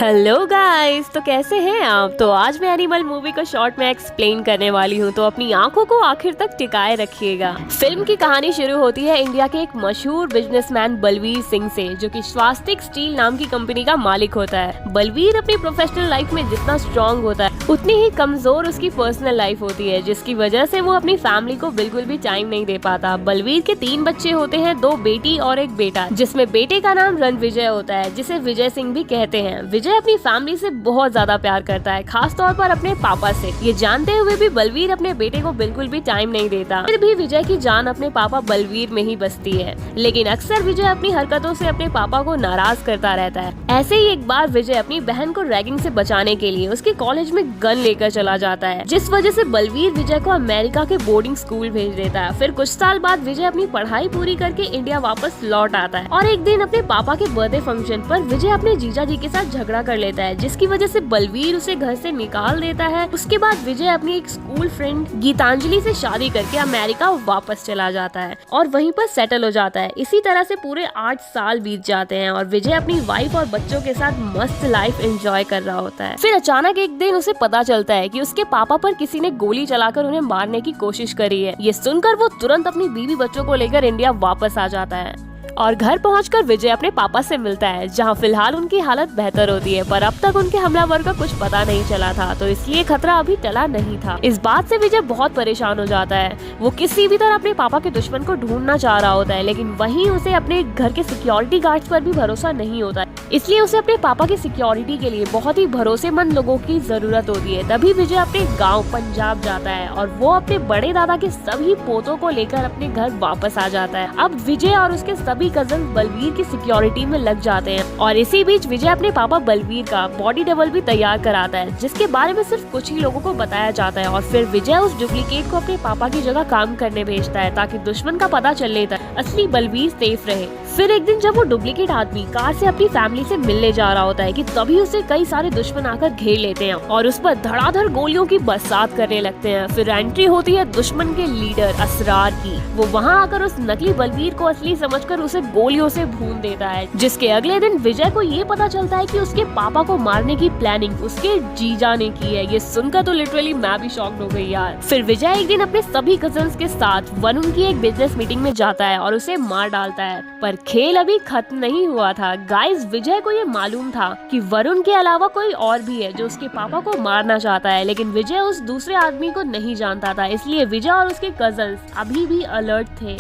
Hello guys, तो कैसे हैं आप। तो आज मैं एनिमल मूवी को शॉर्ट में एक्सप्लेन करने वाली हूँ, तो अपनी आंखों को आखिर तक टिकाए रखिएगा। फिल्म की कहानी शुरू होती है इंडिया के एक मशहूर बिजनेसमैन बलवीर सिंह से, जो कि स्वास्तिक स्टील नाम की कंपनी का मालिक होता है। बलवीर अपनी प्रोफेशनल लाइफ में जितना स्ट्रॉन्ग होता है उतनी ही कमजोर उसकी पर्सनल लाइफ होती है, जिसकी वजह से वो अपनी फैमिली को बिल्कुल भी टाइम नहीं दे पाता। बलवीर के 3 बच्चे होते हैं, 2 बेटी और 1 बेटा, जिसमें बेटे का नाम रणविजय होता है, जिसे विजय सिंह भी कहते हैं। विजय अपनी फैमिली से बहुत ज्यादा प्यार करता है, खास तौर पर अपने पापा से। ये जानते हुए भी बलवीर अपने बेटे को बिल्कुल भी टाइम नहीं देता। फिर भी विजय की जान अपने पापा बलवीर में ही बसती है, लेकिन अक्सर विजय अपनी हरकतों से अपने पापा को नाराज करता रहता है। ऐसे ही एक बार विजय अपनी बहन को रैगिंग से बचाने के लिए उसके कॉलेज में गन लेकर चला जाता है, जिस वजह से बलवीर विजय को अमेरिका के बोर्डिंग स्कूल भेज देता है। फिर कुछ साल बाद विजय अपनी पढ़ाई पूरी करके इंडिया वापस लौट आता है और एक दिन अपने पापा के बर्थडे फंक्शन पर विजय अपने जीजा जी के साथ झगड़ा कर लेता है, जिसकी वजह से बलवीर उसे घर से निकाल देता है। उसके बाद विजय अपनी एक स्कूल फ्रेंड गीतांजलि से शादी करके अमेरिका वापस चला जाता है और वहीं पर सेटल हो जाता है। इसी तरह से पूरे 8 साल बीत जाते हैं और विजय अपनी वाइफ और बच्चों के साथ मस्त लाइफ एंजॉय कर रहा होता है। फिर अचानक एक दिन उसे पता चलता है कि उसके पापा पर किसी ने गोली चलाकर उन्हें मारने की कोशिश करी है। ये सुनकर वो तुरंत अपनी बीवी बच्चों को लेकर इंडिया वापस आ जाता है और घर पहुंचकर विजय अपने पापा से मिलता है, जहां फिलहाल उनकी हालत बेहतर होती है, पर अब तक उनके हमलावर का कुछ पता नहीं चला था, तो इसलिए खतरा अभी टला नहीं था। इस बात से विजय बहुत परेशान हो जाता है। वो किसी भी तरह अपने पापा के दुश्मन को ढूंढना चाह रहा होता है, लेकिन वहीं उसे अपने घर के सिक्योरिटी गार्ड्स पर भी भरोसा नहीं होता, इसलिए उसे अपने पापा की सिक्योरिटी के लिए बहुत ही भरोसेमंद लोगों की जरूरत होती है। तभी विजय अपने गाँव पंजाब जाता है और वो अपने बड़े दादा के सभी पोतों को लेकर अपने घर वापस आ जाता है। अब विजय और उसके सभी कजन बलवीर की सिक्योरिटी में लग जाते हैं और इसी बीच विजय अपने पापा बलवीर का बॉडी डबल भी तैयार कराता है, जिसके बारे में सिर्फ कुछ ही लोगों को बताया जाता है। और फिर विजय उस डुप्लीकेट को अपने पापा की जगह काम करने भेजता है, ताकि दुश्मन का पता चल लेता है, असली बलवीर सेफ रहे। फिर एक दिन जब वो डुप्लीकेट आदमी कार से अपनी फैमिली से मिलने जा रहा होता है कि तभी उसे कई सारे दुश्मन आकर घेर लेते हैं और उस पर धड़ाधड़ गोलियों की बरसात करने लगते हैं। फिर एंट्री होती है दुश्मन के लीडर असरार की। वो वहाँ आकर उस नकली बलवीर को असली समझकर उसे गोलियों से भून देता है, जिसके अगले दिन विजय को ये पता चलता है कि उसके पापा को मारने की प्लानिंग उसके जीजा ने की है। ये सुनकर तो लिटरली मैं भी शॉक्ड हो गई यार। फिर विजय एक दिन अपने सभी कजन्स के साथ वरुण की एक बिजनेस मीटिंग में जाता है और उसे मार डालता है, पर खेल अभी खत्म नहीं हुआ था। गाइस, विजय को ये मालूम था कि वरुण के अलावा कोई और भी है जो उसके पापा को मारना चाहता है, लेकिन विजय उस दूसरे आदमी को नहीं जानता था, इसलिए विजय और उसके कजन्स अभी भी अलर्ट थे,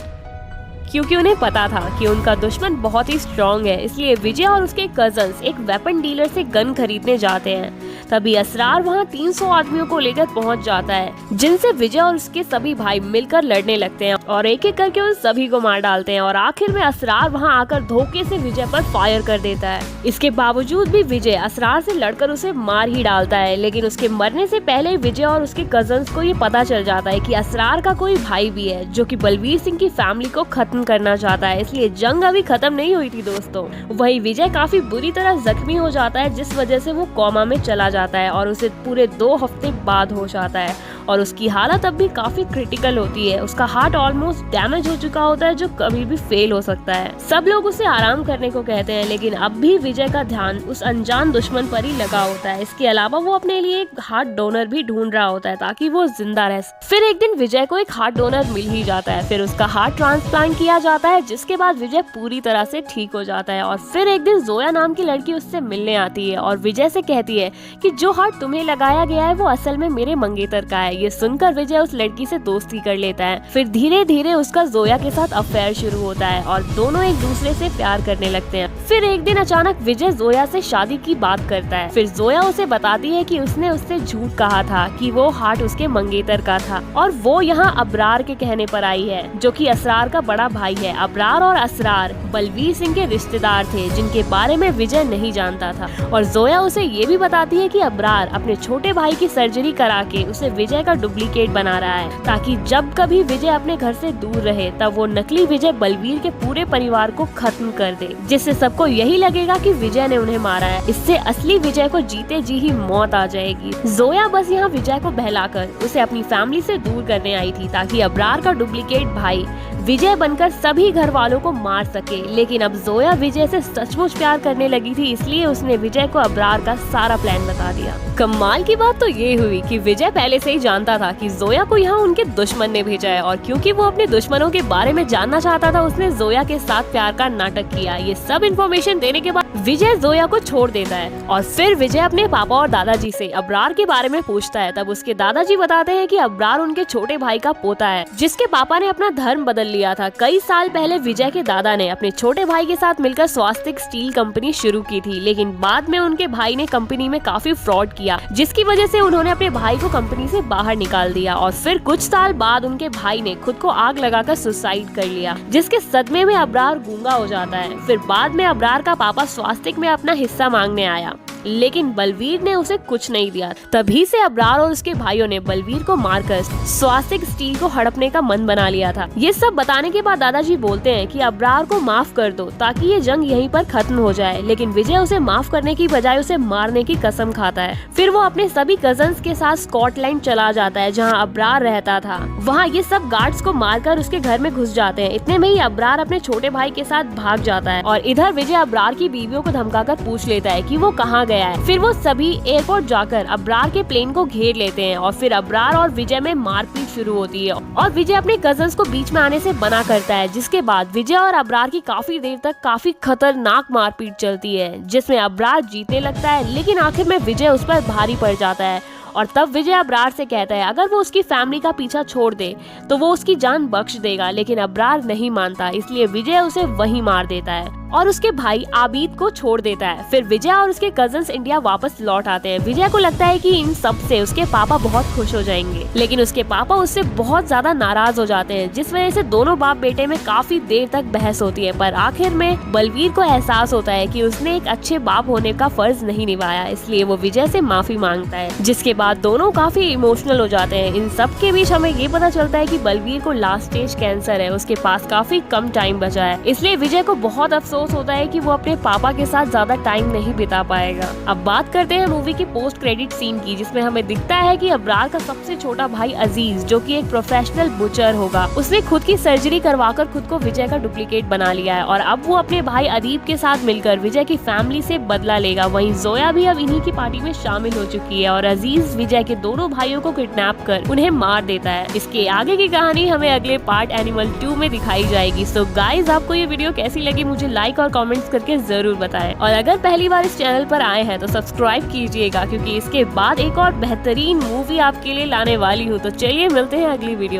क्योंकि उन्हें पता था कि उनका दुश्मन बहुत ही स्ट्रॉन्ग है। इसलिए विजय और उसके कजन्स एक वेपन डीलर से गन खरीदने जाते हैं। तभी असरार वहां 300 आदमियों को लेकर पहुंच जाता है, जिनसे विजय और उसके सभी भाई मिलकर लड़ने लगते हैं और एक एक करके उन सभी को मार डालते हैं। और आखिर में असरार वहां आकर धोखे से विजय पर फायर कर देता है। इसके बावजूद भी विजय असरार से लड़कर उसे मार ही डालता है, लेकिन उसके मरने से पहले विजय और उसके कजन्स को ये पता चल जाता है कि असरार का कोई भाई भी है, जो कि बलवीर सिंह की फैमिली को खत्म करना चाहता है। इसलिए जंग अभी खत्म नहीं हुई थी दोस्तों। वहीं विजय काफी बुरी तरह जख्मी हो जाता है, जिस वजह से वो कोमा में चला जाता है और उसे पूरे 2 हफ्ते बाद होश आता है और उसकी हालत अब भी काफी क्रिटिकल होती है। उसका हार्ट ऑलमोस्ट डैमेज हो चुका होता है, जो कभी भी फेल हो सकता है। सब लोग उसे आराम करने को कहते हैं, लेकिन अब भी विजय का ध्यान उस अनजान दुश्मन पर ही लगा होता है। इसके अलावा वो अपने लिए एक हार्ट डोनर भी ढूंढ रहा होता है, ताकि वो जिंदा रह सके। फिर एक दिन विजय को एक हार्ट डोनर मिल ही जाता है। फिर उसका हार्ट ट्रांसप्लांट किया जाता है, जिसके बाद विजय पूरी तरह से ठीक हो जाता है। और फिर एक दिन जोया नाम की लड़की उससे मिलने आती है और विजय से कहती है कि जो हार्ट तुम्हें लगाया गया है वो असल में मेरे मंगेतर का है। ये सुनकर विजय उस लड़की से दोस्ती कर लेता है। फिर धीरे धीरे उसका जोया के साथ अफेयर शुरू होता है और दोनों एक दूसरे से प्यार करने लगते हैं। फिर एक दिन अचानक विजय जोया से शादी की बात करता है। फिर जोया उसे बताती है कि उसने उससे झूठ कहा था कि वो हार्ट उसके मंगेतर का था और वो यहाँ अबरार के कहने पर आई है, जो कि असरार का बड़ा भाई है। अबरार और असरार बलवीर सिंह के रिश्तेदार थे, जिनके बारे में विजय नहीं जानता था। और जोया उसे ये भी बताती है कि अबरार अपने छोटे भाई की सर्जरी करा के उसे विजय का डुप्लीकेट बना रहा है, ताकि जब कभी विजय अपने घर से दूर रहे तब वो नकली विजय बलवीर के पूरे परिवार को खत्म कर दे, जिससे सबको यही लगेगा कि विजय ने उन्हें मारा है। इससे असली विजय को जीते जी ही मौत आ जाएगी। जोया बस यहाँ विजय को बहलाकर उसे अपनी फैमिली से दूर करने आई थी, ताकि अबरार का डुप्लीकेट भाई विजय बनकर सभी घर वालों को मार सके। लेकिन अब जोया विजय से सचमुच प्यार करने लगी थी, इसलिए उसने विजय को अबरार का सारा प्लान बता दिया। कमाल की बात तो ये हुई कि विजय पहले से ही जानता था कि जोया को यहाँ उनके दुश्मन ने भेजा है, और क्योंकि वो अपने दुश्मनों के बारे में जानना चाहता था, उसने जोया के साथ प्यार का नाटक किया। ये सब इन्फॉर्मेशन देने के बाद विजय जोया को छोड़ देता है और फिर विजय अपने पापा और दादाजी से अबरार के बारे में पूछता है। तब उसके दादाजी बताते हैं कि अबरार उनके छोटे भाई का पोता है, जिसके पापा ने अपना धर्म बदल लिया था। कई साल पहले विजय के दादा ने अपने छोटे भाई के साथ मिलकर स्वास्तिक स्टील कंपनी शुरू की थी, लेकिन बाद में उनके भाई ने कंपनी में काफी फ्रॉड किया, जिसकी वजह से उन्होंने अपने भाई को कंपनी से बाहर निकाल दिया। और फिर कुछ साल बाद उनके भाई ने खुद को आग लगाकर सुसाइड कर लिया, जिसके सदमे में अबरार गूंगा हो जाता है। फिर बाद में अबरार का पापा स्वास्तिक में अपना हिस्सा मांगने आया, लेकिन बलवीर ने उसे कुछ नहीं दिया। तभी से अबरार और उसके भाइयों ने बलवीर को मारकर स्वास्तिक स्टील को हड़पने का मन बना लिया था। ये सब बताने के बाद दादाजी बोलते हैं कि अबरार को माफ कर दो ताकि ये जंग यहीं पर खत्म हो जाए, लेकिन विजय उसे माफ करने की बजाय उसे मारने की कसम खाता है। फिर वो अपने सभी कजन्स के साथ स्कॉटलैंड चला जाता है, जहाँ अबरार रहता था। वहाँ ये सब गार्ड्स को मारकर उसके घर में घुस जाते हैं। इतने में ही अबरार अपने छोटे भाई के साथ भाग जाता है, और इधर विजय अबरार की बीवियों को धमकाकर पूछ लेता है कि वो कहाँ गया है। फिर वो सभी एयरपोर्ट जाकर अबरार के प्लेन को घेर लेते हैं, और फिर अबरार और विजय में मारपीट शुरू होती है, और विजय अपने कजन्स को बीच में आने से मना करता है। जिसके बाद विजय और अबरार की काफी देर तक काफी खतरनाक मारपीट चलती है, जिसमें अबरार जीतने लगता है, लेकिन आखिर में विजय उस पर भारी पड़ जाता है। और तब विजय अबरार से कहता है अगर वो उसकी फैमिली का पीछा छोड़ दे तो वो उसकी जान बख्श देगा, लेकिन अबरार नहीं मानता, इसलिए विजय उसे वहीं मार देता है और उसके भाई आबिद को छोड़ देता है। फिर विजय और उसके कजन्स इंडिया वापस लौट आते हैं। विजय को लगता है कि इन सब से उसके पापा बहुत खुश हो जाएंगे, लेकिन उसके पापा उससे बहुत ज्यादा नाराज हो जाते हैं, जिस वजह से दोनों बाप बेटे में काफी देर तक बहस होती है। पर आखिर में बलवीर को एहसास होता है कि उसने एक अच्छे बाप होने का फर्ज नहीं निभाया, इसलिए वो विजय से माफी मांगता है, जिसके बाद दोनों काफी इमोशनल हो जाते हैं। इन सब के बीच हमें ये पता चलता है कि बलवीर को लास्ट स्टेज कैंसर है, उसके पास काफी कम टाइम बचा है, इसलिए विजय को बहुत अफसोस होता है कि वो अपने पापा के साथ ज्यादा टाइम नहीं बिता पाएगा। अब बात करते हैं मूवी की पोस्ट क्रेडिट सीन की, जिसमें हमें दिखता है कि अबरार का सबसे छोटा भाई अजीज, जो कि एक प्रोफेशनल बुचर होगा, उसने खुद की सर्जरी करवाकर खुद को विजय का डुप्लीकेट बना लिया है, और अब वो अपने भाई अदीब के साथ मिलकर विजय की फैमिली से बदला लेगा। वहीं जोया भी अब इन्हीं की पार्टी में शामिल हो चुकी है, और अजीज विजय के दोनों भाइयों को किडनैप कर उन्हें मार देता है। इसके आगे की कहानी हमें अगले पार्ट एनिमल 2 में दिखाई जाएगी। सो गाइज, आपको ये वीडियो कैसी लगी मुझे लाइक और कमेंट्स करके जरूर बताएं, और अगर पहली बार इस चैनल पर आए हैं तो सब्सक्राइब कीजिएगा, क्योंकि इसके बाद एक और बेहतरीन मूवी आपके लिए लाने वाली हूँ। तो चलिए मिलते हैं अगली वीडियो में।